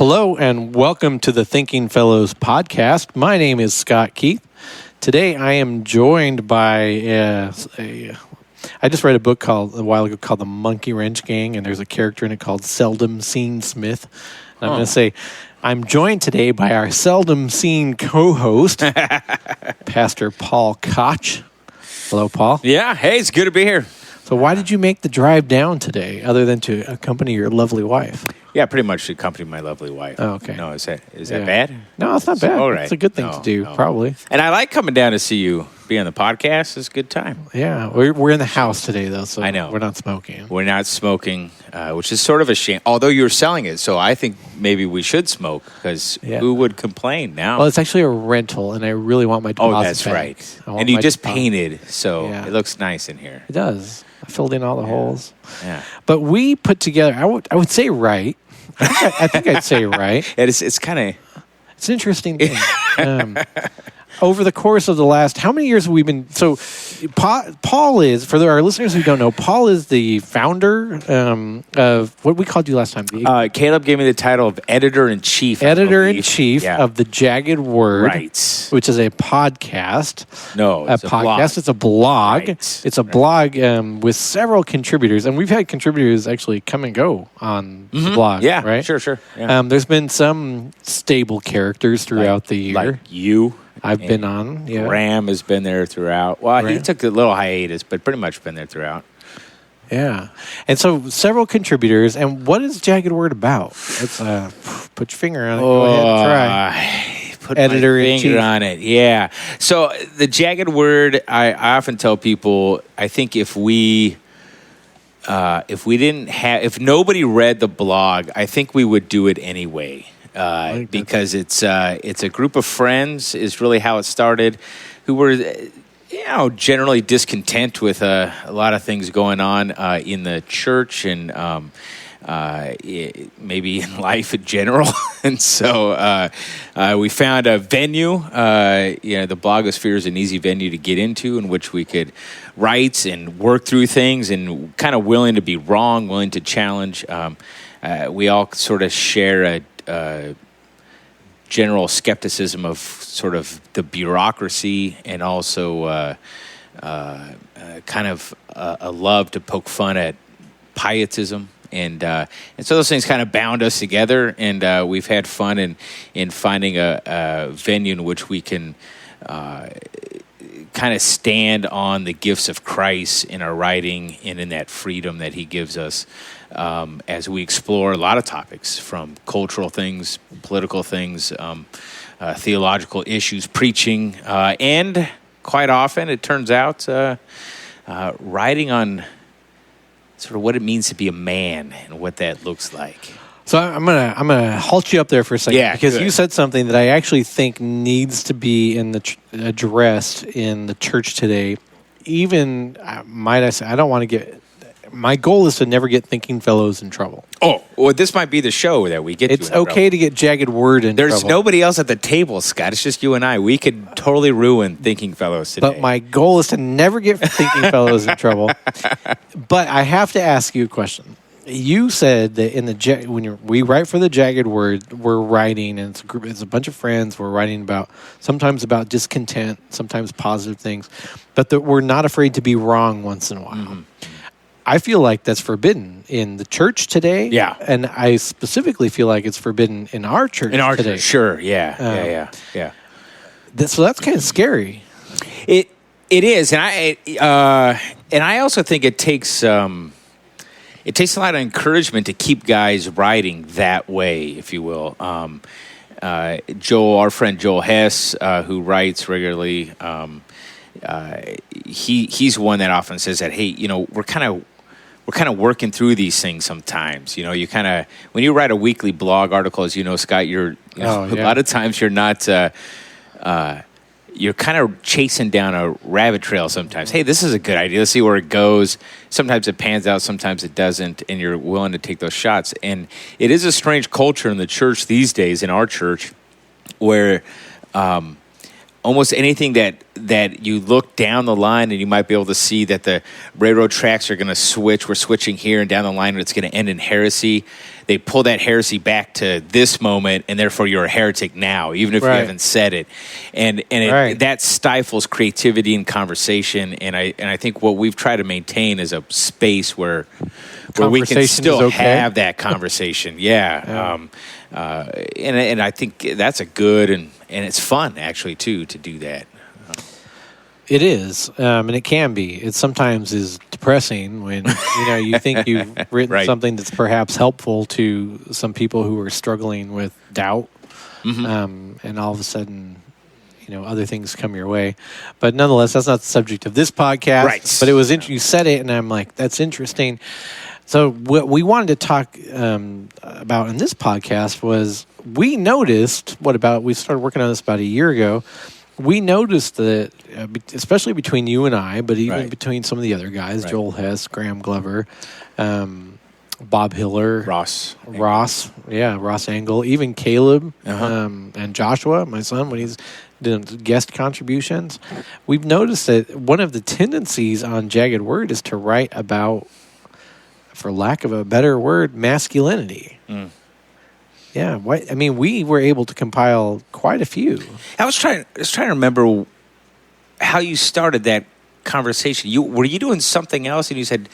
Hello and welcome to the Thinking Fellows podcast. My name is Scott Keith. Today I am joined by I just read a book a while ago called The Monkey Wrench Gang, and there's a character in it called Seldom Seen Smith. And I'm going to say I'm joined today by our seldom seen co-host, Pastor Paul Koch. Hello, Paul. Yeah, hey, it's good to be here. So why did you make the drive down today, other than to accompany your lovely wife? Yeah, pretty much to accompany my lovely wife. Oh, okay. No, is that bad? No, it's not bad. All right. It's a good thing to do, probably. And I like coming down to see you be on the podcast. It's a good time. Yeah, we're in the house today, though, so I know. We're not smoking. We're not smoking, which is sort of a shame. Although you're selling it, so I think maybe we should smoke, because who would complain now? Well, it's actually a rental, and I really want my deposit Oh, that's back. right. And you just painted, so it looks nice in here. It does. I filled in all the holes. Yeah. But we put together, I would say right. I think I'd say right. It's kind of... It's an interesting thing. Over the course of the last, how many years have we been? So, Paul is, for our listeners who don't know, Paul is the founder of what we called you last time. Caleb gave me the title of editor-in-chief. Editor-in-chief of the Jagged Word, right? Which is a podcast. No, it's a podcast. blog. It's a blog. Right. It's a blog with several contributors, and we've had contributors actually come and go on the blog. Yeah, right. Sure. Yeah. There's been some stable characters throughout the year. Like you. I've been on. Yeah. Graham has been there throughout. Well, he took a little hiatus, but pretty much been there throughout. Yeah. And so several contributors. And what is Jagged Word about? Let's put your finger on it. Go ahead and try. Put my finger on it. Yeah. So the Jagged Word, I often tell people, I think if nobody read the blog, I think we would do it anyway. Because it's a group of friends is really how it started, who were generally discontent with a lot of things going on in the church and maybe in life in general. And so we found a venue. The blogosphere is an easy venue to get into, in which we could write and work through things, and kind of willing to be wrong, willing to challenge. We all sort of share a general skepticism of sort of the bureaucracy, and also kind of a love to poke fun at pietism, and so those things kind of bound us together, and we've had fun in finding a venue in which we can kind of stand on the gifts of Christ in our writing and in that freedom that he gives us as we explore a lot of topics, from cultural things, political things, theological issues, preaching, and quite often it turns out writing on sort of what it means to be a man and what that looks like. So I'm gonna halt you up there for a second, because you said something that I actually think needs to be addressed in the church today. Even might I say, I don't want to get. My goal is to never get Thinking Fellows in trouble. Oh, well, this might be the show that we get. It's okay to get Jagged Word in trouble. There's nobody else at the table, Scott. It's just you and I. We could totally ruin Thinking Fellows today. But my goal is to never get Thinking Fellows in trouble. But I have to ask you a question. You said that we write for the Jagged Word, we're writing, and it's a bunch of friends. We're writing sometimes about discontent, sometimes positive things, but that we're not afraid to be wrong once in a while. Mm-hmm. I feel like that's forbidden in the church today. Yeah. And I specifically feel like it's forbidden in our church today. In our church, sure. Yeah. So that's kind of scary. It is. And I also think it takes a lot of encouragement to keep guys writing that way, if you will. Our friend Joel Hess, who writes regularly, he's one that often says that, hey, we're kind of working through these things sometimes. You kind of, when you write a weekly blog article, as you know, Scott, a lot of times you're not, you're kind of chasing down a rabbit trail sometimes. Hey, this is a good idea. Let's see where it goes. Sometimes it pans out, sometimes it doesn't, and you're willing to take those shots. And it is a strange culture in the church these days, in our church, where almost anything that you look down the line and you might be able to see that the railroad tracks are going to switch. We're switching here, and down the line it's going to end in heresy. they pull that heresy back to this moment, and therefore you're a heretic now, even if you haven't said it. And that stifles creativity and conversation. And I think what we've tried to maintain is a space where we can still have that conversation. And I think that's a good and it's fun actually too to do that. It is, and it can be. It sometimes is depressing when you think you've written something that's perhaps helpful to some people who are struggling with doubt, and all of a sudden, other things come your way. But nonetheless, that's not the subject of this podcast. Right. But it was you said it, and I'm like, that's interesting. So what we wanted to talk about in this podcast was we noticed we started working on this about a year ago. We noticed that, especially between you and I, but even between some of the other guys, Joel Hess, Graham Glover, Bob Hiller, Ross Engel, even Caleb, and Joshua, my son, when he's doing guest contributions, we've noticed that one of the tendencies on Jagged Word is to write about, for lack of a better word, masculinity. Yeah, we were able to compile quite a few. I was trying to remember how you started that conversation. Were you doing something else, and you said,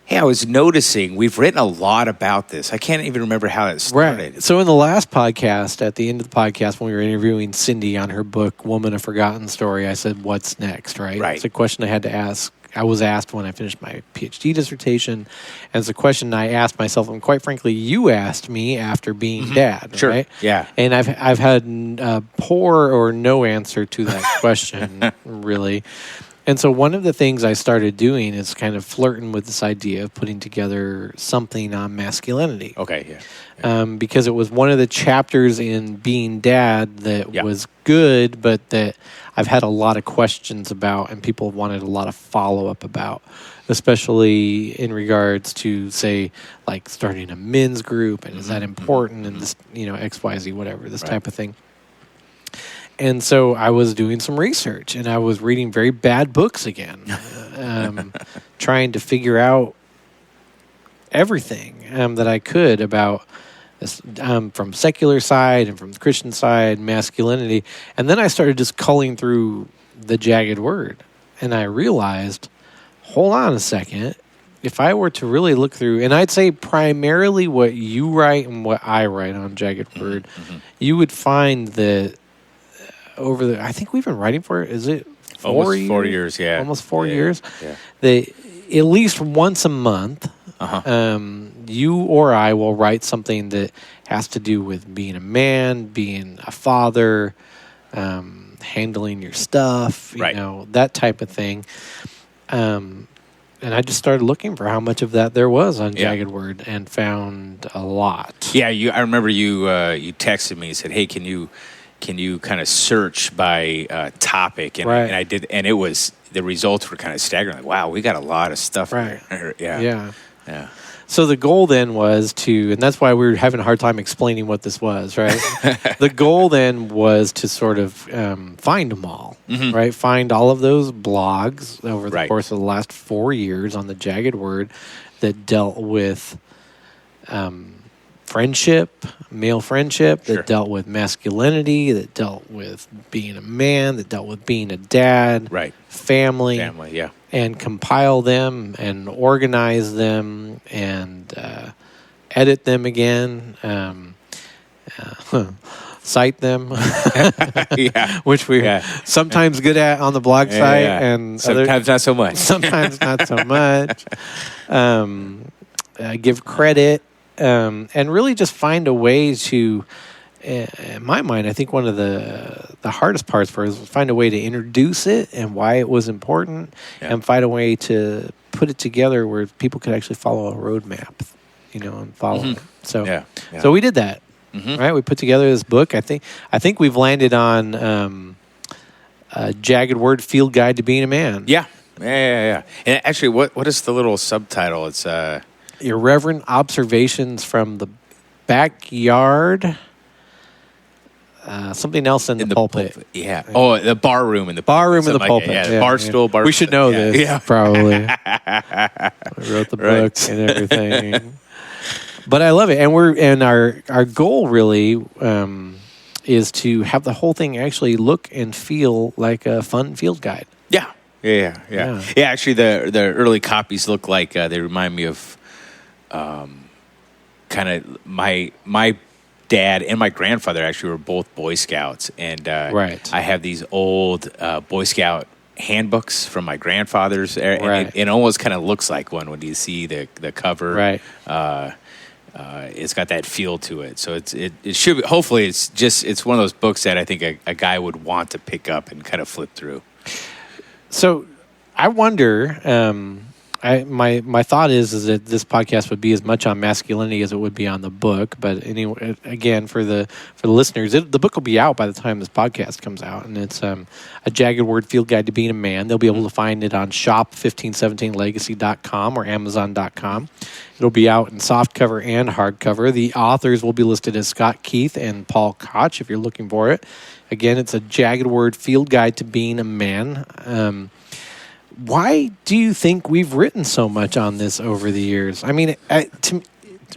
"Hey, I was noticing we've written a lot about this." I can't even remember how it started. Right. So in the last podcast, at the end of the podcast, when we were interviewing Cindy on her book "Woman: A Forgotten Story," I said, "What's next?" Right. It's a question I had to ask. I was asked when I finished my PhD dissertation, and it's a question I asked myself, and quite frankly, you asked me after being dad, sure. Right? Yeah. And I've had poor or no answer to that question, really. And so one of the things I started doing is kind of flirting with this idea of putting together something on masculinity. Okay, yeah. Because it was one of the chapters in Being Dad that was good, but that I've had a lot of questions about, and people wanted a lot of follow-up about, especially in regards to, say, like starting a men's group, and is that important, and this, X, Y, Z, whatever, this type of thing. And so I was doing some research, and I was reading very bad books again, trying to figure out everything that I could about this, from secular side and from the Christian side, masculinity. And then I started just culling through the Jagged Word, and I realized, hold on a second, if I were to really look through, and I'd say primarily what you write and what I write on Jagged Word, you would find that I think we've been writing for it. Is it 4 years? 4 years, yeah. Almost 4 years. Yeah. They, at least once a month, you or I will write something that has to do with being a man, being a father, handling your stuff, that type of thing. And I just started looking for how much of that there was on Jagged Word, and found a lot. Yeah, I remember you texted me and said, "Hey, can you kind of search by topic?" And I did, and it was, the results were kind of staggering. Like, wow, we got a lot of stuff. Right. There. Yeah. So the goal then was and that's why we were having a hard time explaining what this was, right? The goal then was to sort of find them all, right? Find all of those blogs over the course of the last 4 years on the Jagged Word that dealt with friendship, male friendship, that dealt with masculinity, that dealt with being a man, that dealt with being a dad, family, and compile them and organize them and edit them again, cite them, which we're sometimes good at on the blog site, and sometimes not so much. Sometimes not so much. Give credit. And really just find a way to, in my mind, I think one of the hardest parts for us was find a way to introduce it and why it was important, and find a way to put it together where people could actually follow a roadmap, and follow it. So, so we did that, right? We put together this book. I think we've landed on a Jagged Word Field Guide to Being a Man. Yeah. And actually, what is the little subtitle? It's Irreverent Observations from the Backyard. Something else in the pulpit. Yeah. Oh, the bar room in the bar room in the pulpit. The bar stool. Bar. We should know this. Yeah. Probably. We wrote the book and everything. But I love it, and our goal really is to have the whole thing actually look and feel like a fun field guide. Yeah. Actually, the early copies look like they remind me of kind of my dad and my grandfather actually were both Boy Scouts, and Right. I have these old Boy Scout handbooks from my grandfather's, and Right. it almost kind of looks like one when you see the cover. Right. It's got that feel to it, so it should be, hopefully it's one of those books that I think a guy would want to pick up and kind of flip through. So I wonder. My thought is that this podcast would be as much on masculinity as it would be on the book. But anyway, again, for the listeners, the book will be out by the time this podcast comes out, and it's a Jagged Word Field Guide to Being a Man. They'll be able to find it on shop1517legacy.com or amazon.com. It'll be out in softcover and hardcover. The authors will be listed as Scott Keith and Paul Koch if you're looking for it. Again, it's a Jagged Word Field Guide to Being a Man. Why do you think we've written so much on this over the years? I mean,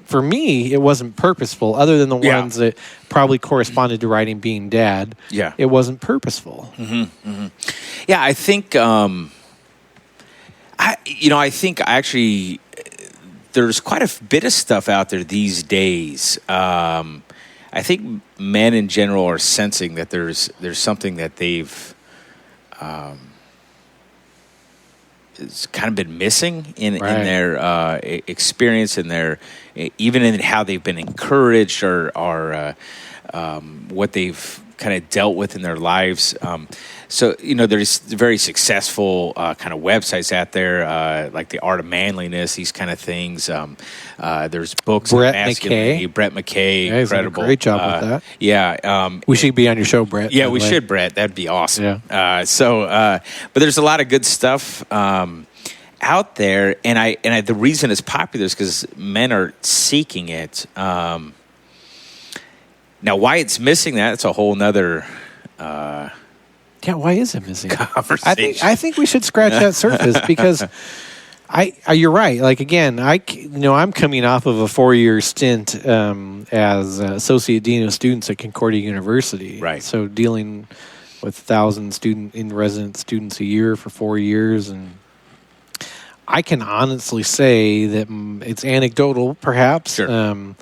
for me, it wasn't purposeful, other than the ones that probably corresponded to writing Being Dad. Yeah. It wasn't purposeful. Yeah, I think I think actually there's quite a bit of stuff out there these days. I think men in general are sensing that there's something that they've it's kind of been missing in their experience, and their even in how they've been encouraged or what they've kind of dealt with in their lives. So there's very successful kind of websites out there, like the Art of Manliness, these kind of things. There's books. Brett McKay, yeah, incredible, great job with that. Yeah, we should be on your show, Brett. Yeah, we should, Brett. That'd be awesome. Yeah. But there's a lot of good stuff out there, and the reason it's popular is because men are seeking it. Now, why it's missing that's a whole nother. Why is it missing? Conversation. I think we should scratch that surface because you're right. Like again, I'm coming off of a 4-year stint as associate dean of students at Concordia University. Right. So dealing with 1,000 resident students a year for 4 years, and I can honestly say that it's anecdotal, perhaps. Sure.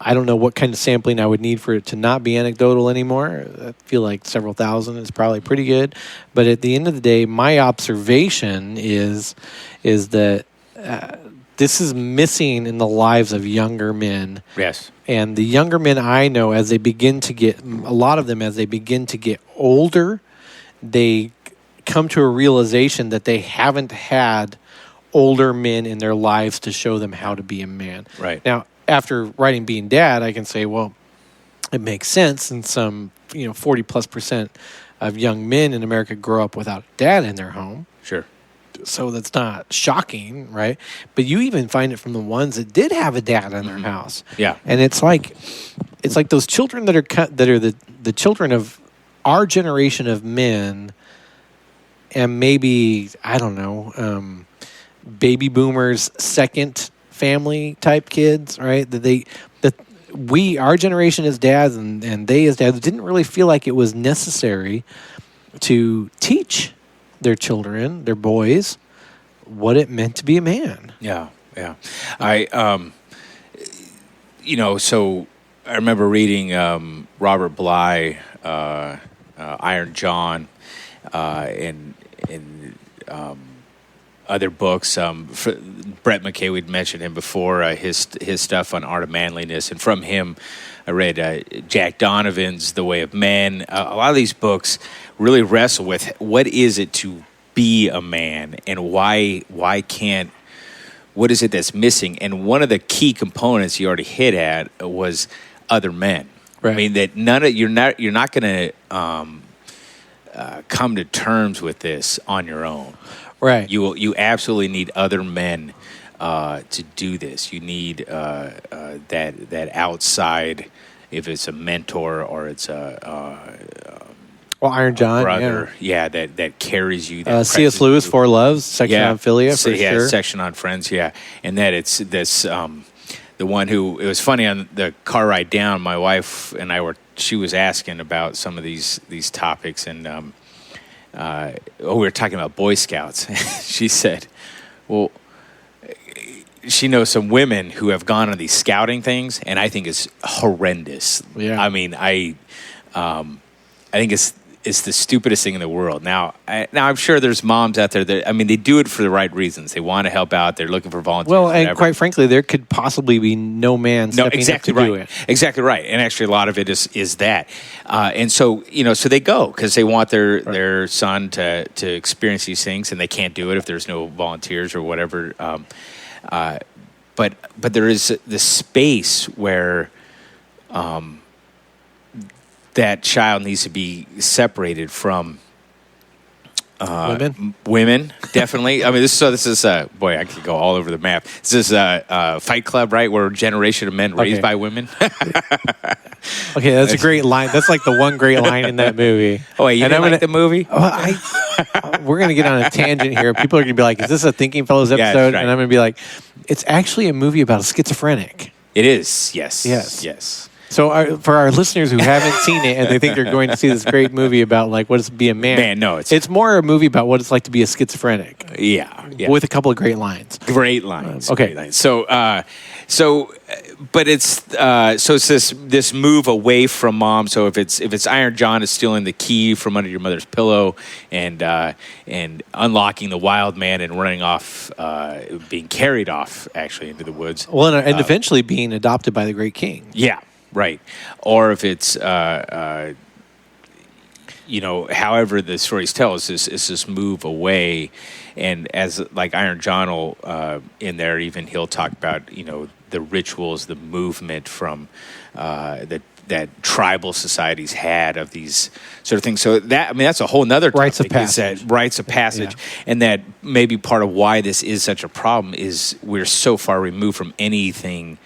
I don't know what kind of sampling I would need for it to not be anecdotal anymore. I feel like several thousand is probably pretty good. But at the end of the day, my observation is that this is missing in the lives of younger men. Yes. And the younger men I know, as they begin to get older, they come to a realization that they haven't had older men in their lives to show them how to be a man. Right. Now, after writing Being Dad, I can say, well, it makes sense. And some, 40+% of young men in America grow up without a dad in their home. Sure. So that's not shocking, right? But you even find it from the ones that did have a dad in their house. Yeah. And it's like those children that are the children of our generation of men, and maybe, I don't know, baby boomers' second family type kids, right? Our generation as dads and they as dads didn't really feel like it was necessary to teach their children, their boys, what it meant to be a man. Yeah. So I remember reading Robert Bly, Iron John, and other books. Brett McKay, we'd mentioned him before, his stuff on Art of Manliness. And from him, I read Jack Donovan's The Way of Men. A lot of these books really wrestle with what is it to be a man, and why can't, what is it that's missing? And one of the key components you already hit at was other men. Right. I mean, that you're not going to come to terms with this on your own. Right. You absolutely need other men to do this. You need that outside, if it's a mentor or it's Iron John, brother, that carries you. C.S. Lewis, Four Loves, section on Philia, for sure. Section on Friends, and that it's this the one who, it was funny on the car ride down, my wife and she was asking about some of these topics, and we were talking about Boy Scouts. She said, well, she knows some women who have gone on these scouting things, and I think it's horrendous. Yeah. I mean, I think it's the stupidest thing in the world. Now I'm sure there's moms out there that, I mean, they do it for the right reasons. They want to help out. They're looking for volunteers. Well, and whatever. quite frankly, there could possibly be no man stepping exactly up to right. do it. Exactly right. And actually, a lot of it is that. And so, so they go because they want their son to experience these things, and they can't do it if there's no volunteers or whatever. But there is this space where that child needs to be separated from women, definitely. I mean, this is boy, I could go all over the map. This is Fight Club, right? We're a generation of men raised by women. Okay, that's a great line. That's like the one great line in that movie. Oh, wait, you didn't like the movie? We're going to get on a tangent here. People are going to be like, is this a Thinking Fellows episode? Yeah, right. And I'm going to be like, it's actually a movie about a schizophrenic. It is, yes. Yes. So for our listeners who haven't seen it and they think they're going to see this great movie about like what it's to be a man. No, it's more a movie about what it's like to be a schizophrenic. Yeah. With a couple of great lines. Great lines. Okay. Great lines. But it's this move away from mom. So if it's Iron John is stealing the key from under your mother's pillow and unlocking the wild man and running off, being carried off actually into the woods. Well, and eventually being adopted by the great king. Yeah. Right. Or if it's, however the stories tell us, is this move away. And as like Iron John will, in there, even he'll talk about, the rituals, the movement from that tribal societies had of these sort of things. So that's a whole nother topic. Rites of passage. Yeah. And that maybe part of why this is such a problem is we're so far removed from anything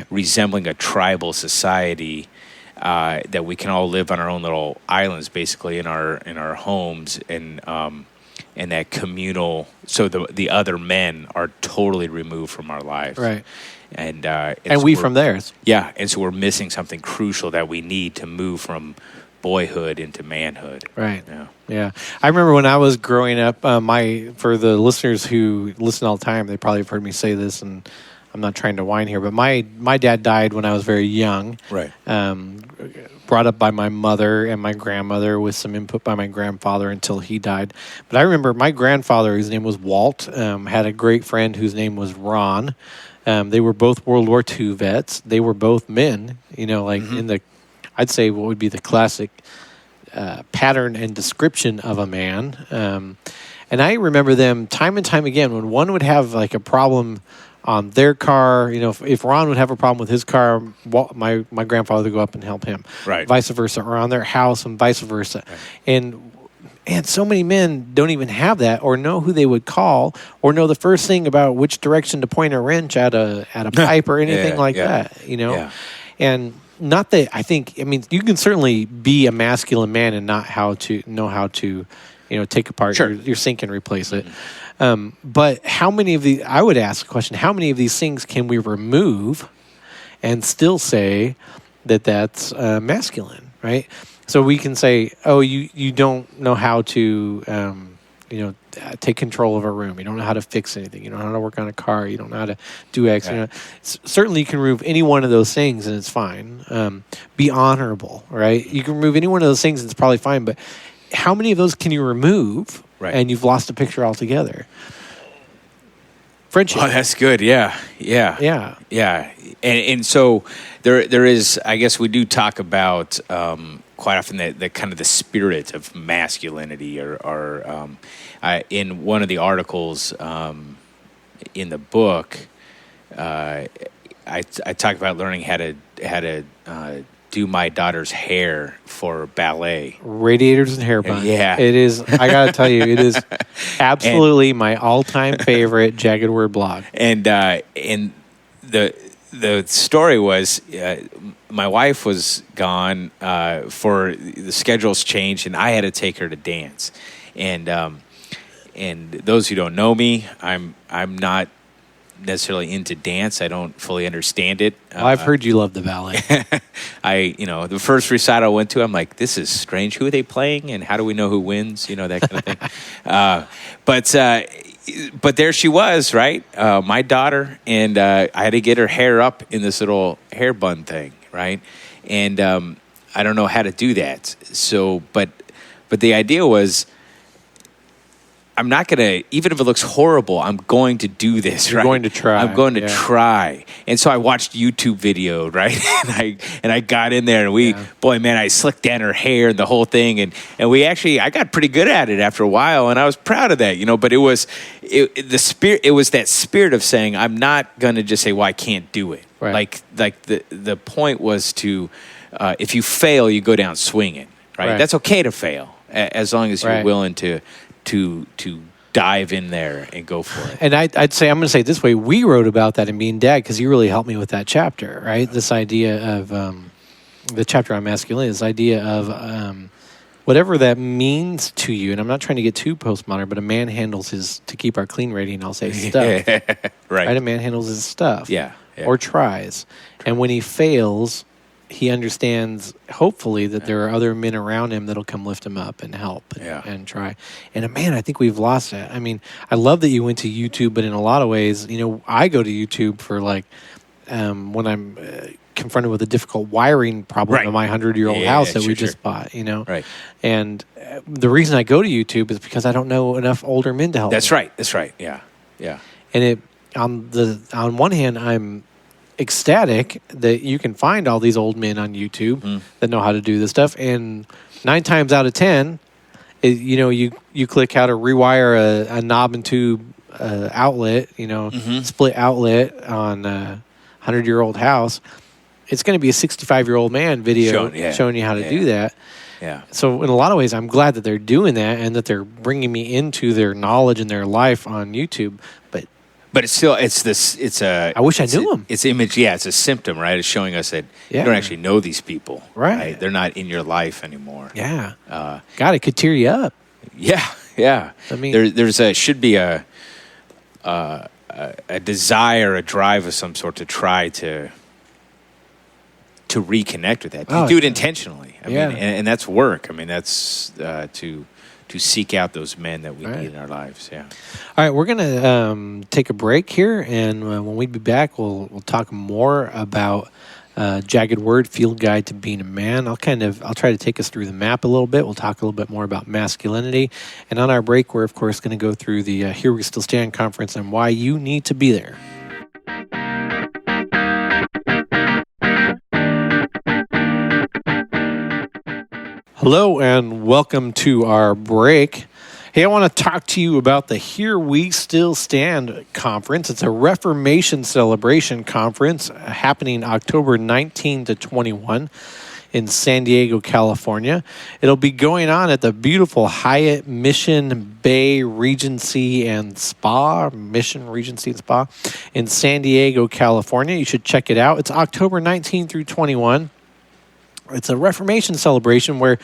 resembling a tribal society that we can all live on our own little islands, basically in our homes, and that communal. So the other men are totally removed from our lives, right? And we from theirs. Yeah, and so we're missing something crucial that we need to move from boyhood into manhood. Right. Yeah. I remember when I was growing up, for the listeners who listen all the time, they probably have heard me say this, and I'm not trying to whine here, but my dad died when I was very young. Right. Brought up by my mother and my grandmother with some input by my grandfather until he died. But I remember my grandfather, his name was Walt, had a great friend whose name was Ron. They were both World War II vets. They were both men, in the, I'd say what would be the classic pattern and description of a man. And I remember them time and time again when one would have like a problem on their car. If Ron would have a problem with his car, my grandfather would go up and help him. Right. Vice versa, or on their house and vice versa. Right. And so many men don't even have that, or know who they would call, or know the first thing about which direction to point a wrench at a pipe or anything that. Yeah. And not that you can certainly be a masculine man and not know how to take apart your sink and replace it. But how many of I would ask the question, how many of these things can we remove and still say that that's masculine, right? So we can say, oh, you don't know how to, take control of a room. You don't know how to fix anything. You don't know how to work on a car. You don't know how to do X. Right. Certainly you can remove any one of those things and it's fine. Be honorable, right? You can remove any one of those things and it's probably fine. But how many of those can you remove and you've lost the picture altogether? Friendship. Oh, that's good. Yeah. And so there is, I guess we do talk about quite often the kind of the spirit of masculinity, or in one of the articles in the book, I talk about learning how to do my daughter's hair for ballet. Radiators and hair bun. Yeah. It is, I got to tell you, it is absolutely my all-time favorite Jagged Word blog. And the story was my wife was gone for the schedules changed, and I had to take her to dance. And those who don't know me, I'm not necessarily into dance. I don't fully understand it. Well, I've heard you love the ballet. The first recital I went to, I'm like, this is strange. Who are they playing, and how do we know who wins? That kind of thing. But there she was, right? My daughter, and I had to get her hair up in this little hair bun thing, right? And I don't know how to do that. So, but the idea was, I'm not going to, even if it looks horrible, I'm going to do this, You're right? going to try. I'm going to try. And so I watched YouTube video, right? and I got in there, and I slicked down her hair and the whole thing. And I got pretty good at it after a while, and I was proud of that, but it was that spirit of saying, I'm not going to just say, well, I can't do it. Right. Like the point was to, if you fail, you go down swinging, right? That's okay to fail, as long as you're willing to dive in there and go for it. And I'm going to say it this way. We wrote about that in Being Dad because you really helped me with that chapter, right? This idea of the chapter on masculinity, this idea of whatever that means to you. And I'm not trying to get too postmodern, but a man handles his, to keep our clean rating, I'll say stuff. Right. A man handles his stuff. Yeah. Or tries. And when he fails, he understands, hopefully, that there are other men around him that'll come lift him up and help and try. And, man, I think we've lost that. I mean, I love that you went to YouTube, but in a lot of ways, I go to YouTube for, when I'm confronted with a difficult wiring problem in my 100-year-old house that we just bought, Right. And the reason I go to YouTube is because I don't know enough older men to help me. That's right. Yeah. And on one hand, I'm ecstatic that you can find all these old men on YouTube that know how to do this stuff, and 9 times out of 10, you click how to rewire a knob and tube outlet, split outlet on a 100-year-old house. It's going to be a 65-year-old man video showing you how to do that. Yeah. So in a lot of ways, I'm glad that they're doing that and that they're bringing me into their knowledge and their life on YouTube. But it's I wish I knew them. It's image. Yeah, it's a symptom, right? It's showing us that you don't actually know these people. Right. They're not in your life anymore. Yeah. God, it could tear you up. Yeah. I mean, should be a desire, a drive of some sort to try to reconnect with that. You do it intentionally. I mean, and that's work. I mean, that's to seek out those men that we need in our lives. Yeah. All right, we're going to take a break here, and when we be back, we'll talk more about Jagged Word, Field Guide to Being a Man. I'll try to take us through the map a little bit. We'll talk a little bit more about masculinity, and on our break, we're of course going to go through the Here We Still Stand conference and why you need to be there. Hello and welcome to our break. Hey, I want to talk to you about the Here We Still Stand conference. It's a Reformation celebration conference happening October 19 to 21 in San Diego, California. It'll be going on at the beautiful Hyatt Mission Bay Regency and Spa in San Diego, California. You should check it out. It's October 19 through 21. It's a Reformation celebration where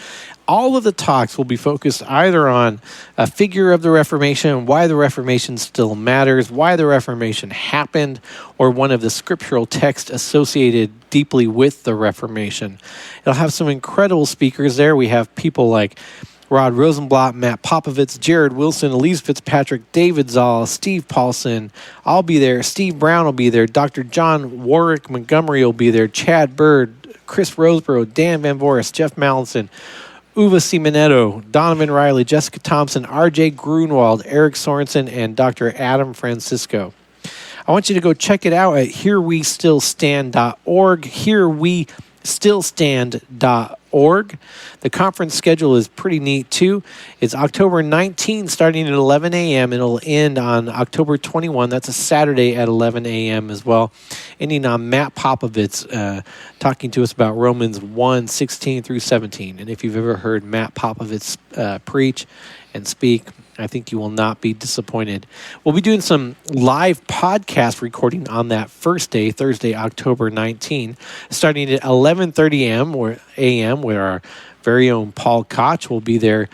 all of the talks will be focused either on a figure of the Reformation, why the Reformation still matters, why the Reformation happened, or one of the scriptural texts associated deeply with the Reformation. It'll have some incredible speakers there. We have people like Rod Rosenblatt, Matt Popovitz, Jared Wilson, Elise Fitzpatrick, David Zoll, Steve Paulson. I'll be there. Steve Brown will be there. Dr. John Warwick Montgomery will be there. Chad Bird, Chris Roseborough, Dan Van Voris, Jeff Mallinson, Uva Simonetto, Donovan Riley, Jessica Thompson, R.J. Grunwald, Eric Sorensen, and Dr. Adam Francisco. I want you to go check it out at herewestillstand.org, herewestillstand.org. The conference schedule is pretty neat, too. It's October 19, starting at 11 a.m. It'll end on October 21. That's a Saturday at 11 a.m. as well. Ending on Matt Popovitz talking to us about Romans 1, 16 through 17. And if you've ever heard Matt Popovitz preach and speak, I think you will not be disappointed. We'll be doing some live podcast recording on that first day, Thursday, October 19, starting at 11:30 a.m. where our very own Paul Koch will be there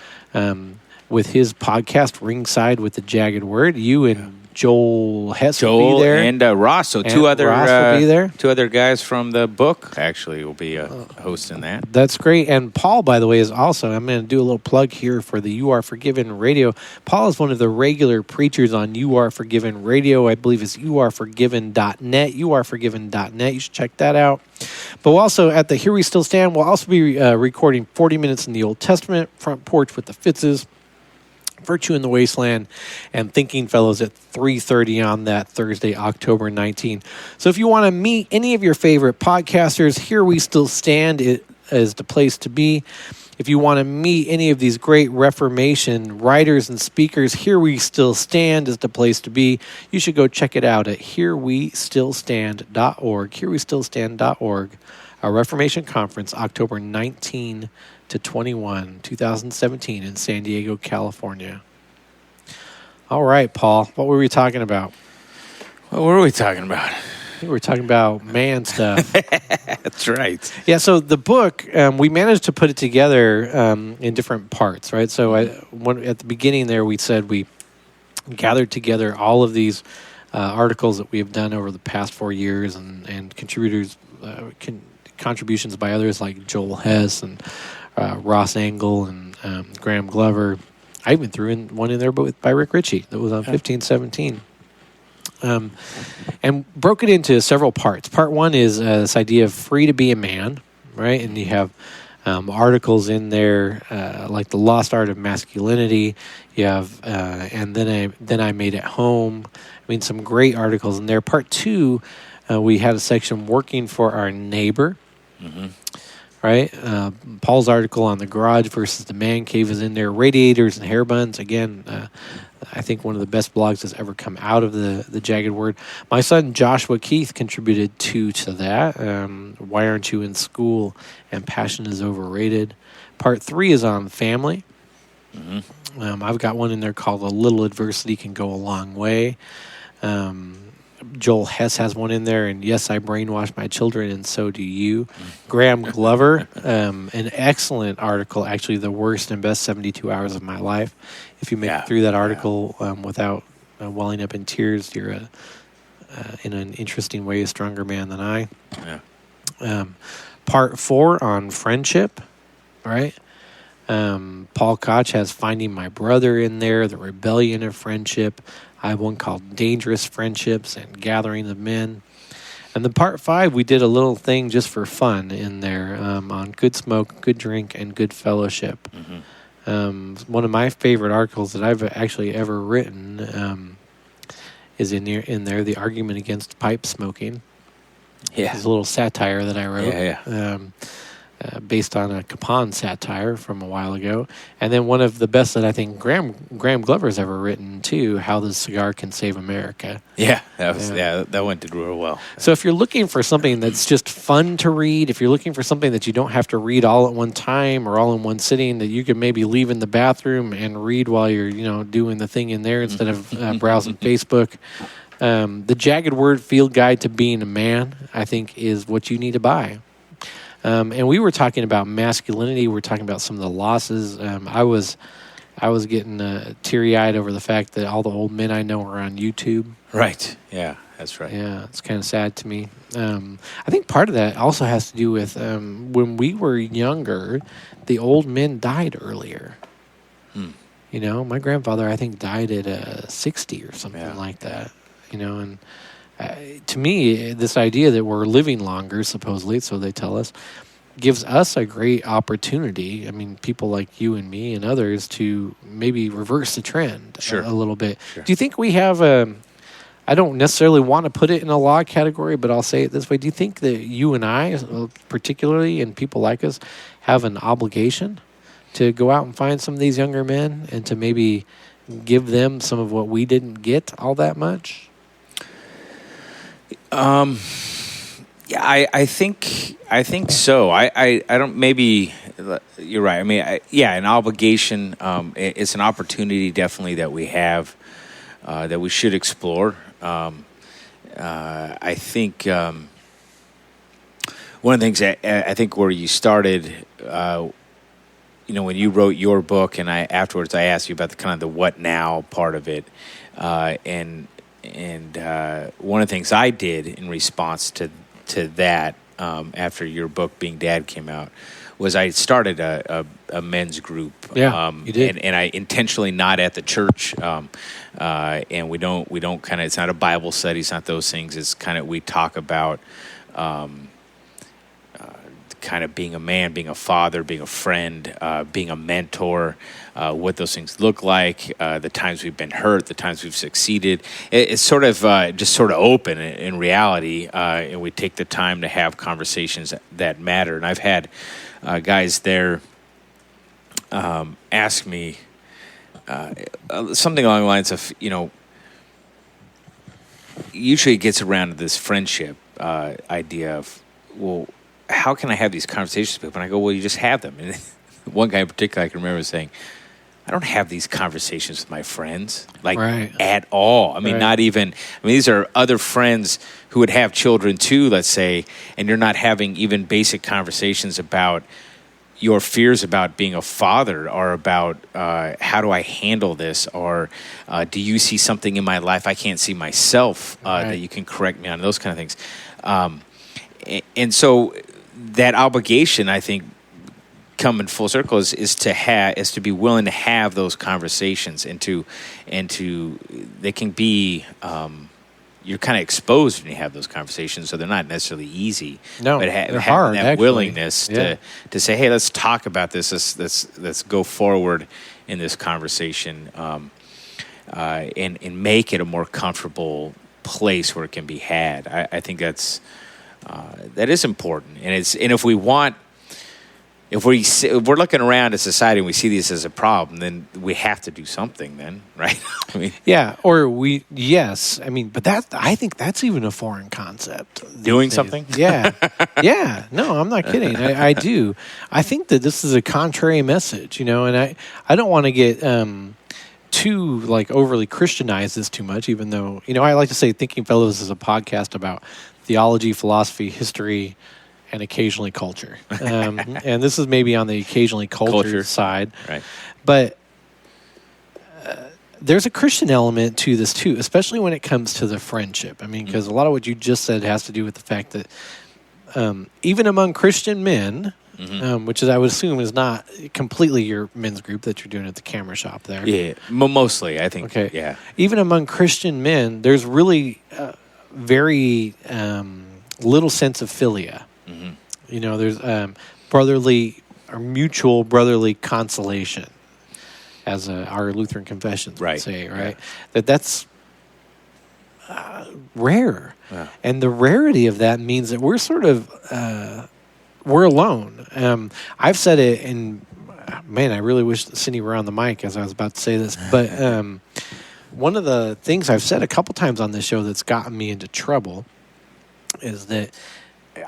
with his podcast, Ringside with the Jagged Word. You and Joel Hess will be there. And Ross. So And two other Ross will be there. Two other guys from the book actually will be hosting that. That's great. And Paul, by the way, is also, I'm going to do a little plug here for the You Are Forgiven radio. Paul is one of the regular preachers on You Are Forgiven radio. I believe it's youareforgiven.net. Youareforgiven.net. You should check that out. But we'll also, at the Here We Still Stand, we'll also be recording 40 Minutes in the Old Testament, Front Porch with the Fitzes, Virtue in the Wasteland, and Thinking Fellows at 3:30 on that Thursday, October 19. So if you want to meet any of your favorite podcasters, Here We Still Stand is the place to be. If you want to meet any of these great Reformation writers and speakers, Here We Still Stand is the place to be. You should go check it out at herewestillstand.org, herewestillstand.org, our Reformation Conference, October 19 to 21, 2017 in San Diego, California. All right, Paul, what were we talking about? What were we talking about? I think we were talking about man stuff. That's right. Yeah, so the book, we managed to put it together in different parts, right? So at the beginning there, we said we gathered together all of these articles that we have done over the past 4 years and contributions by others like Joel Hess and Ross Engel and Graham Glover. I even threw in one in there by Rick Ritchie that was on 1517. And broke it into several parts. Part one is this idea of free to be a man, right? And you have articles in there like The Lost Art of Masculinity. You have and then I Made It Home. I mean, some great articles in there. Part two, we had a section Working for Our Neighbor. Mm-hmm. Right? Paul's article on the garage versus the man cave is in there. Radiators and hair buns. Again, I think one of the best blogs that's ever come out of the Jagged Word. My son Joshua Keith contributed to that. Why Aren't You in School? And Passion is Overrated. Part three is on family. Mm-hmm. I've got one in there called A Little Adversity Can Go a Long Way. Joel Hess has one in there, and Yes, I Brainwashed My Children, and So Do You. Graham Glover, an excellent article, actually the worst and best 72 hours of my life. If you make it through that article without welling up in tears, you're in an interesting way a stronger man than I. Yeah. Part four on friendship, right? Paul Koch has Finding My Brother in there, The Rebellion of Friendship. I have one called Dangerous Friendships and Gathering of Men. And then part five, we did a little thing just for fun in there on good smoke, good drink, and good fellowship. Mm-hmm. One of my favorite articles that I've actually ever written is in there, The Argument Against Pipe Smoking. Yeah. It's a little satire that I wrote. Yeah. Based on a Capon satire from a while ago. And then one of the best that I think Graham Glover's ever written, too, How the Cigar Can Save America. Yeah, that one did real well. So if you're looking for something that's just fun to read, if you're looking for something that you don't have to read all at one time or all in one sitting, that you could maybe leave in the bathroom and read while you're doing the thing in there instead of browsing Facebook, the Jagged Word Field Guide to Being a Man, I think, is what you need to buy. And we were talking about masculinity. We were talking about some of the losses. I was getting teary-eyed over the fact that all the old men I know are on YouTube. Right. Yeah, that's right. Yeah, it's kind of sad to me. I think part of that also has to do with when we were younger, the old men died earlier. My grandfather, I think, died at 60 or something like that. And to me, this idea that we're living longer, supposedly, so they tell us, gives us a great opportunity. I mean, people like you and me and others to maybe reverse the trend a little bit. Sure. Do you think we have I don't necessarily want to put it in a law category, but I'll say it this way. Do you think that you and I, particularly, and people like us, have an obligation to go out and find some of these younger men and to maybe give them some of what we didn't get all that much? Yeah, I think so. I don't. Maybe you're right. I mean, an obligation. It's an opportunity, definitely, that we have that we should explore. I think one of the things I think where you started, when you wrote your book, and afterwards I asked you about the kind of the what now part of it, and one of the things I did in response to that after your book Being Dad came out was I started a men's group. Yeah, you did. And I intentionally not at the church. And we don't kind of, it's not a Bible study, it's not those things. It's kind of, we talk about kind of being a man, being a father, being a friend, being a mentor, what those things look like, the times we've been hurt, the times we've succeeded. It's sort of just sort of open in reality, and we take the time to have conversations that matter. And I've had guys there ask me something along the lines of, usually it gets around to this friendship idea of, well, how can I have these conversations with people? And I go, well, you just have them. And one guy in particular I can remember saying, I don't have these conversations with my friends, at all. I mean, not even, these are other friends who would have children too, let's say, and you're not having even basic conversations about your fears about being a father or about how do I handle this, or do you see something in my life I can't see myself that you can correct me on, those kind of things. And so that obligation, I think, coming full circle is to be willing to have those conversations and to they can be you're kind of exposed when you have those conversations, so they're not necessarily easy. No, but they're hard. That willingness to say, hey, let's talk about this. Let's go forward in this conversation, and make it a more comfortable place where it can be had. I think that is important, and if we're looking around at society and we see this as a problem, then we have to do something then, right? But I think that's even a foreign concept. Doing something? Yeah. Yeah. No, I'm not kidding. I do. I think that this is a contrary message, and I don't want to get too overly Christianize this too much, even though, I like to say Thinking Fellows is a podcast about theology, philosophy, history, and occasionally culture. And this is maybe on the occasionally culture side. Right. But there's a Christian element to this too, especially when it comes to the friendship. Because a lot of what you just said has to do with the fact that even among Christian men, which is, I would assume, is not completely your men's group that you're doing at the camera shop there. Yeah, mostly, I think. Okay. Yeah. Even among Christian men, there's really very little sense of philia. There's brotherly or mutual brotherly consolation, as our Lutheran confessions would say, right? Yeah. That's rare. Yeah. And the rarity of that means that we're sort of, we're alone. I've said it, and man, I really wish that Cindy were on the mic as I was about to say this, but one of the things I've said a couple times on this show that's gotten me into trouble is that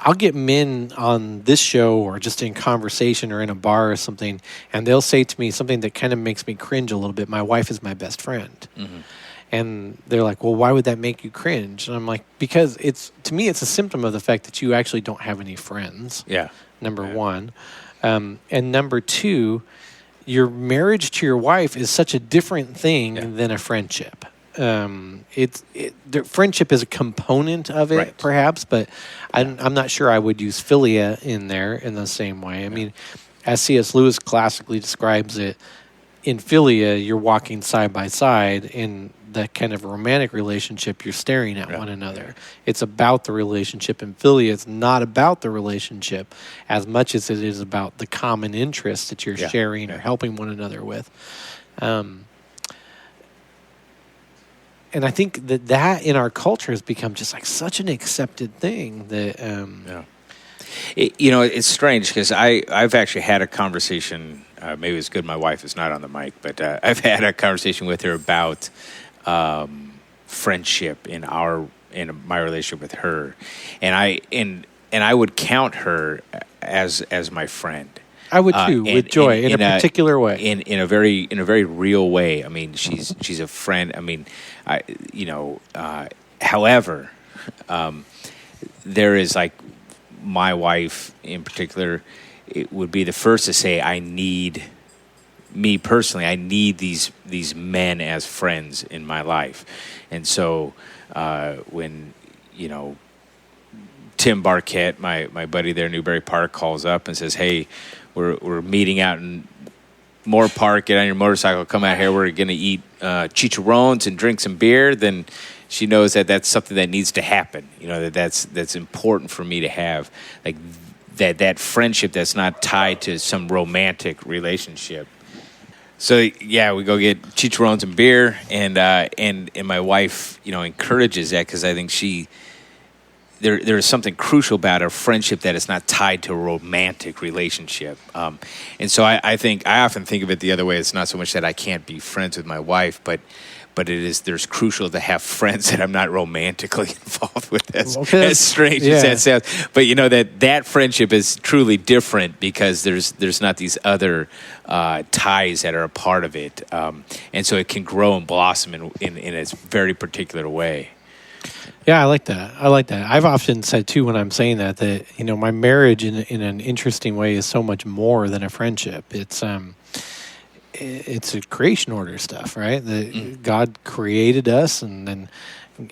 I'll get men on this show or just in conversation or in a bar or something, and they'll say to me something that kind of makes me cringe a little bit. My wife is my best friend. Mm-hmm. And they're like, well, why would that make you cringe? And I'm like, because to me, it's a symptom of the fact that you actually don't have any friends. Yeah. Number one. And number two, your marriage to your wife is such a different thing than a friendship. The friendship is a component of it, perhaps, but I'm not sure I would use philia in there in the same way. I mean, as C.S. Lewis classically describes it, in philia, you're walking side by side. In that kind of romantic relationship, you're staring at one another. It's about the relationship. In philia, it's not about the relationship as much as it is about the common interests that you're sharing or helping one another with. And I think that in our culture has become just such an accepted thing that... it's strange because I've actually had a conversation, maybe it's good my wife is not on the mic, but I've had a conversation with her about friendship in my relationship with her. And I would count her as my friend. I would too, with joy, in a particular way, in a very real way. I mean, she's a friend. I mean, however, there is my wife in particular. It would be the first to say, I need me personally, I need these men as friends in my life. And so when, Tim Barquette, my buddy there in Newbury Park, calls up and says, hey, we're meeting out in Moore Park, get on your motorcycle, come out here, we're going to eat chicharrones and drink some beer, then she knows that that's something that needs to happen. That's important for me to have, like that friendship that's not tied to some romantic relationship. So yeah, we go get chicharrones and beer, and my wife, encourages that, because I think there is something crucial about a friendship that is not tied to a romantic relationship. And so I often think of it the other way. It's not so much that I can't be friends with my wife, but there's crucial to have friends that I'm not romantically involved with, as strange as that sounds. But that friendship is truly different, because there's not these other ties that are a part of it. And so it can grow and blossom in a very particular way. Yeah, I like that. I've often said too, when I'm saying that my marriage in an interesting way is so much more than a friendship. It's a creation order stuff, right? God created us, and then,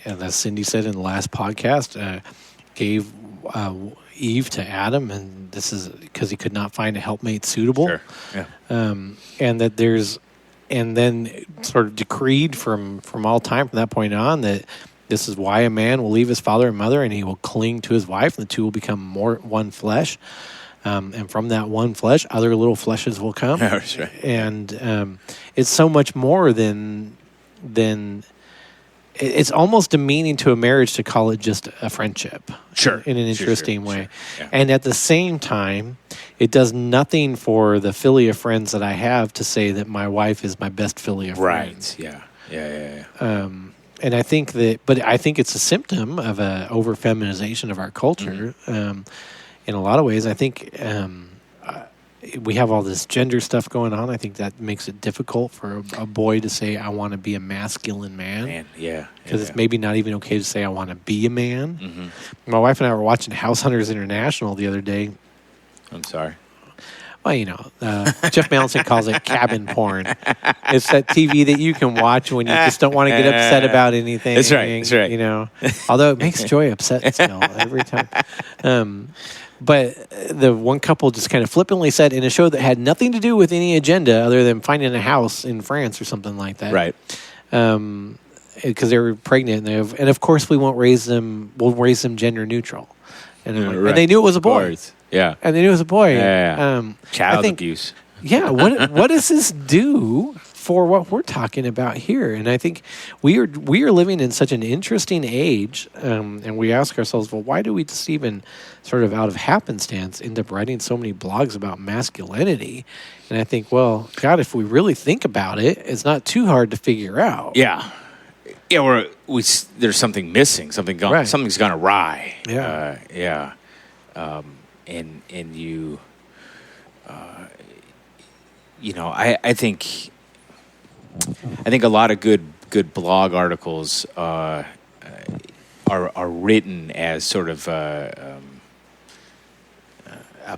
as Cindy said in the last podcast, gave Eve to Adam, and this is because he could not find a helpmate suitable. Sure. Yeah. And then sort of decreed from all time from that point on that this is why a man will leave his father and mother, and he will cling to his wife, and the two will become one flesh. And from that one flesh, other little fleshes will come. That's right. And it's so much more than it's almost demeaning to a marriage to call it just a friendship. Sure. In an interesting way. Sure. Yeah. And at the same time, it does nothing for the filly of friends that I have to say that my wife is my best filly of friends. Right. Yeah. And I think it's a symptom of a over feminization of our culture. Mm-hmm. In a lot of ways, I think we have all this gender stuff going on. I think that makes it difficult for a boy to say, I want to be a masculine man. Because it's maybe not even okay to say, I want to be a man. Mm-hmm. My wife and I were watching House Hunters International the other day. I'm sorry. Well, Jeff Mallinson calls it cabin porn. It's that TV that you can watch when you just don't want to get upset about anything. That's right. Although it makes Joy upset still every time. But the one couple just kind of flippantly said, in a show that had nothing to do with any agenda other than finding a house in France or something like that. Right. Because they were pregnant, and of course we won't raise them. We'll raise them gender neutral. And, and they knew it was a boy. Yeah. And they knew it was a boy. Yeah. Child abuse. Yeah. What does this do for what we're talking about here? And I think we are living in such an interesting age, and we ask ourselves, well, why do we just even sort of out of happenstance end up writing so many blogs about masculinity? And I think, well, God, if we really think about it, it's not too hard to figure out. Yeah. Yeah, there's something missing, something's gone awry. Yeah. And you, I think a lot of good blog articles are written as sort of a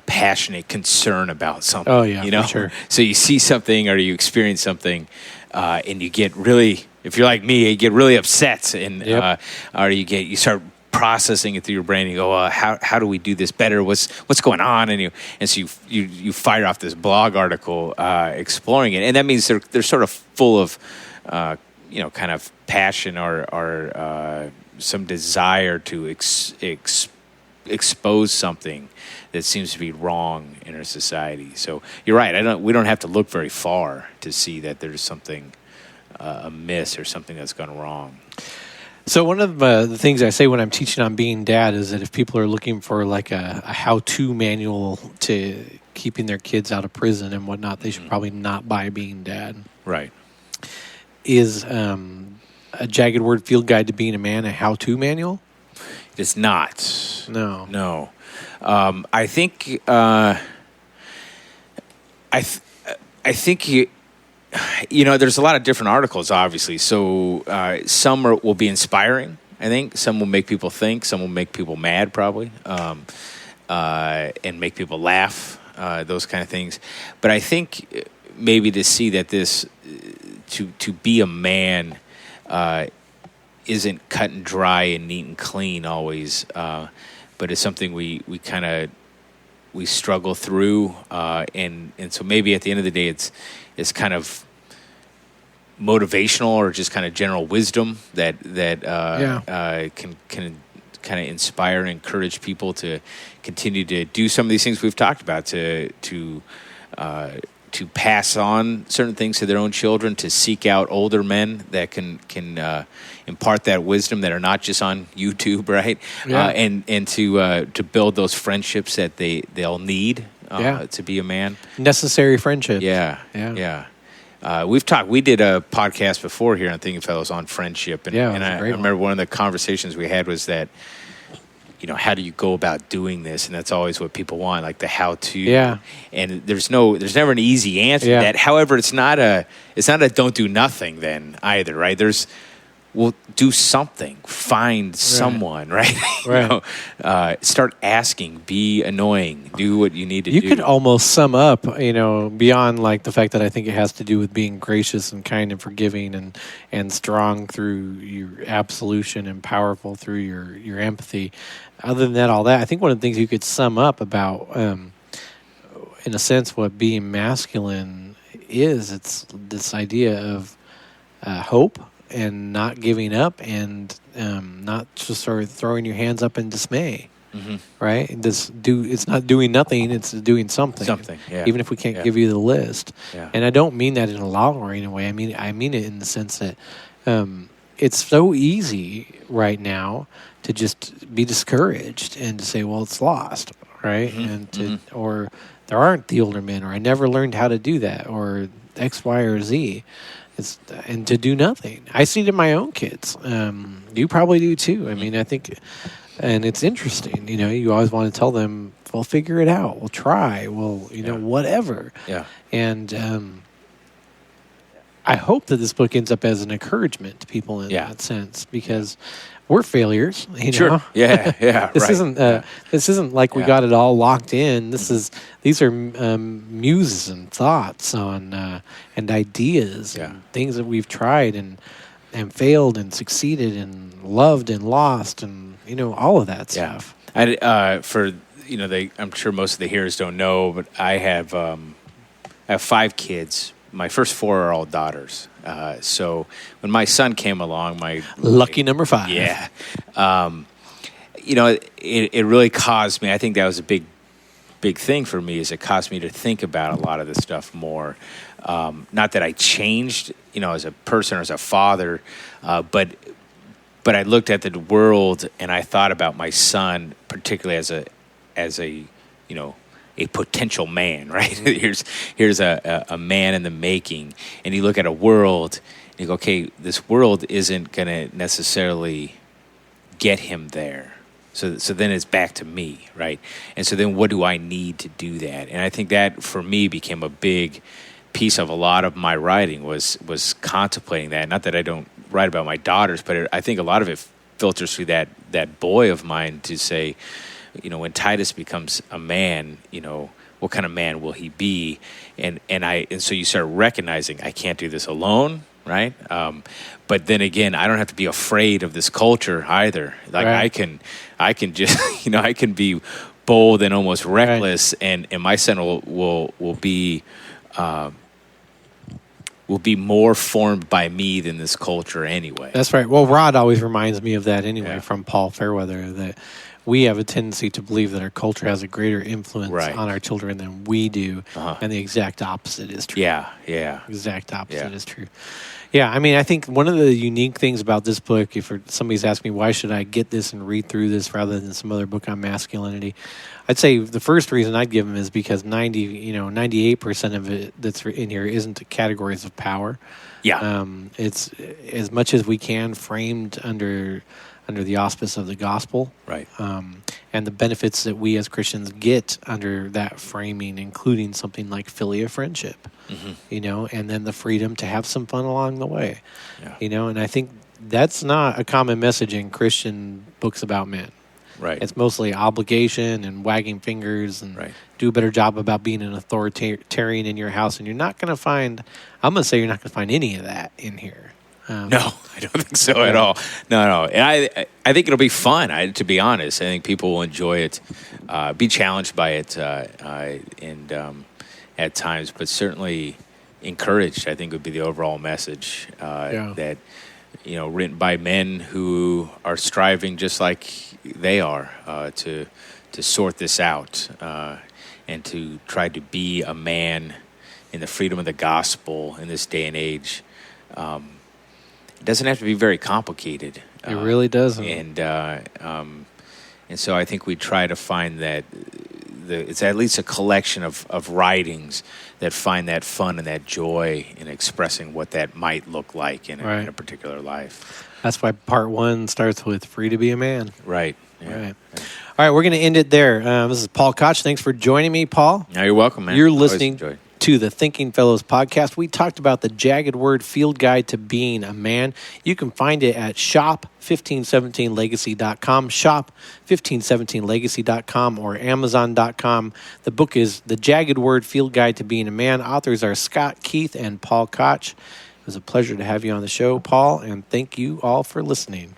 passionate concern about something. Oh yeah, for sure. So you see something or you experience something, and you get really, if you're like me, you get really upset, and or you start processing it through your brain. And you go, how do we do this better? What's going on? And so you fire off this blog article exploring it, and that means they're sort of full of kind of passion or some desire to expose something that seems to be wrong in our society. So you're right. We don't have to look very far to see that there's something amiss or something that's gone wrong. So one of the things I say when I'm teaching on being dad is that if people are looking for like a how-to manual to keeping their kids out of prison and whatnot, they should probably not buy Being Dad. Right. Is a Jagged Word Field Guide to Being a Man a how-to manual? It's not. No. I think I think there's a lot of different articles, obviously. So some will be inspiring, I think. Some will make people think. Some will make people mad, probably, and make people laugh, those kind of things. But I think maybe to see that this to be a man isn't cut and dry and neat and clean always, but it's something we struggle through, and so maybe at the end of the day, it's kind of motivational or just kind of general wisdom that can kind of inspire and encourage people to continue to do some of these things we've talked about, to pass on certain things to their own children, to seek out older men that can impart that wisdom that are not just on YouTube, right? Yeah. And to build those friendships that they'll need to be a man. Necessary friendships. Yeah. We did a podcast before here on Thinking Fellows on friendship, and I remember one of the conversations we had was that, how do you go about doing this? And that's always what people want, like the how-to. Yeah. And there's never an easy answer to that. However, it's not a don't do nothing then either, right? Well, do something. Find someone, right? Right. Start asking. Be annoying. Do what you need to do. You could almost sum up, beyond like the fact that I think it has to do with being gracious and kind and forgiving and strong through your absolution and powerful through your empathy. Other than that, all that, I think one of the things you could sum up about, in a sense, what being masculine is, it's this idea of hope and not giving up and not just sort of throwing your hands up in dismay, right? It's not doing nothing; it's doing something. Something, yeah. Even if we can't give you the list. Yeah. And I don't mean that in a lowering way. I mean it in the sense that it's so easy right now to just be discouraged and to say, "Well, it's lost," right? Or there aren't the older men, or I never learned how to do that, or X, Y, or Z. And to do nothing. I see it in my own kids. You probably do too. I mean, I think, and it's interesting. You always want to tell them, "Well, figure it out. We'll try. Well, whatever." Yeah. And I hope that this book ends up as an encouragement to people in that sense, because we're failures. Sure. Yeah. This isn't. This isn't like we got it all locked in. These are muses and thoughts on and ideas and things that we've tried and failed and succeeded and loved and lost and all of that stuff. I'm sure most of the hearers don't know, but I have 5 kids. My first 4 are all daughters. So when my son came along, my lucky number 5. Yeah. It really caused me, I think that was a big thing for me, is it caused me to think about a lot of this stuff more. Not that I changed, as a person or as a father, but I looked at the world and I thought about my son, particularly as a potential man, right? Here's a man in the making, and you look at a world and you go, okay, this world isn't going to necessarily get him there. So then it's back to me, right? And so then what do I need to do that? And I think that for me became a big piece of a lot of my writing was contemplating that. Not that I don't write about my daughters, but I think a lot of it filters through that boy of mine to say, when Titus becomes a man, what kind of man will he be? And so you start recognizing I can't do this alone, right? But then again, I don't have to be afraid of this culture either. Like right. I can just I can be bold and almost reckless, right. and my son will be more formed by me than this culture anyway. That's right. Well, Rod always reminds me of that anyway from Paul Fairweather, that we have a tendency to believe that our culture has a greater influence on our children than we do, and the exact opposite is true. Yeah. Exact opposite is true. Yeah, I mean, I think one of the unique things about this book, if somebody's asking me why should I get this and read through this rather than some other book on masculinity, I'd say the first reason I'd give them is because 98% of it that's in here isn't categories of power. Yeah, it's as much as we can framed under the auspice of the gospel, right? And the benefits that we as Christians get under that framing, including something like philia friendship, and then the freedom to have some fun along the way, and I think that's not a common message in Christian books about men. Right. It's mostly obligation and wagging fingers and Right. do a better job about being an authoritarian in your house. And you're not going to find, I'm going to say you're not going to find any of that in here. No, I don't think so at all. No. And I think it'll be fun, to be honest. I think people will enjoy it, be challenged by it, and at times, but certainly encouraged, I think would be the overall message that, written by men who are striving just like they are to sort this out and to try to be a man in the freedom of the gospel in this day and age. It doesn't have to be very complicated. It really doesn't. And so I think we try to find that it's at least a collection of writings that find that fun and that joy in expressing what that might look like in a particular life. That's why part 1 starts with "Free to be a man." Right. Yeah. Right. All right, we're going to end it there. This is Paul Koch. Thanks for joining me, Paul. You're welcome, man. You're listening to the Thinking Fellows podcast. We talked about the Jagged Word Field Guide to Being a Man. You can find it at shop1517legacy.com, shop1517legacy.com, or amazon.com. The book is The Jagged Word Field Guide to Being a Man. Authors are Scott Keith and Paul Koch. It was a pleasure to have you on the show, Paul, and thank you all for listening.